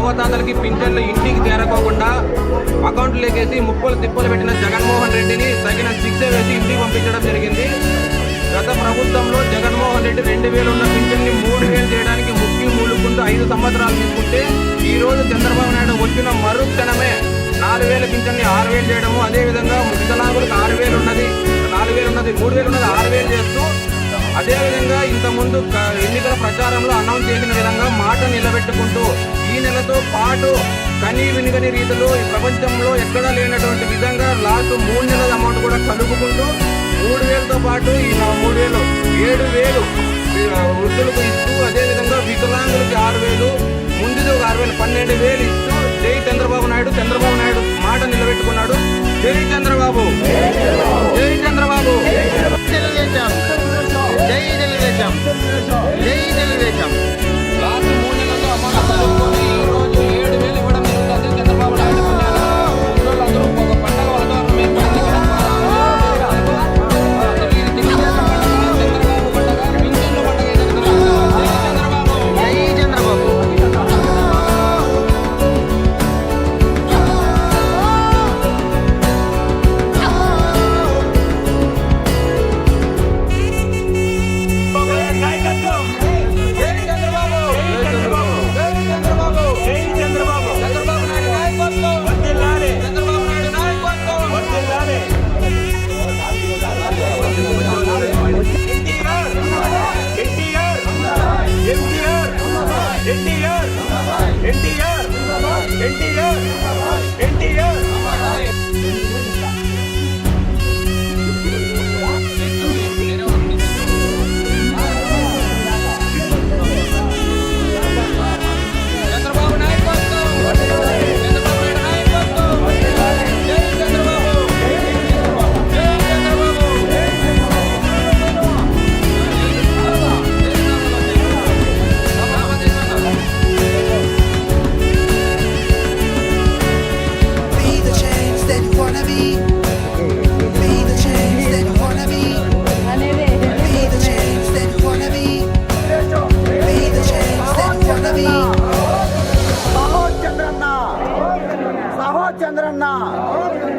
అవ్వతాతలకి పింఛన్లు ఇంటికి చేరకోకుండా అకౌంట్లు లేకేసి ముప్పులు తిప్పలు పెట్టిన జగన్మోహన్ రెడ్డిని తగిన శిక్ష వేసి ఇంటికి పంపించడం జరిగింది. గత ప్రభుత్వంలో జగన్మోహన్ రెడ్డి 2000 ఉన్న పింఛన్ని 3000 చేయడానికి ముక్కి మూలుకుంటూ 5 సంవత్సరాలు తీసుకుంటే ఈ రోజు చంద్రబాబు నాయుడు వచ్చిన మరుక్షణమే 4000 పింఛన్ని 6000 చేయడము, అదేవిధంగా వికలాంగులకు 6000 ఉన్నది 4000 ఉన్నది 3000 ఉన్నది 6000 చేస్తూ అదేవిధంగా ఇంతకుముందు ఎన్నికల ప్రచారంలో అనౌన్స్ చేసిన విధంగా మాట నిలబెట్టుకుంటూ ఈ నెలతో పాటు కనీ వినిగని రీతిలో ఈ ప్రపంచంలో ఎక్కడా లేనటువంటి విధంగా లాస్ట్ 3 నెలల అమౌంట్ కూడా కలుపుకుంటూ 3000తో పాటు ఈ 3000 7000 వృద్ధులకు ఇస్తూ అదేవిధంగా వికలాంగులకి 6000 ముందుకు 6000 12,000 ఇస్తూ జై చంద్రబాబు నాయుడు. చంద్రబాబు నాయుడు మాట నిలబెట్టుకున్నాడు. జై చంద్రబాబు, జై చంద్రబాబు, తెలుగుదేశం, జై తెలుగుదేశం, జై తెలుగుదేశం. లాస్ట్ 3 నెలల్లో అమౌంట్ కలుపుకొని ఈ రోజు 7000 ఇవ్వడం జరుగుతుంది. చంద్రబాబు నాయుడు అందరూ ఒక పండగ వాతావరణం ఏర్పడింది. Be the change that you wanna be.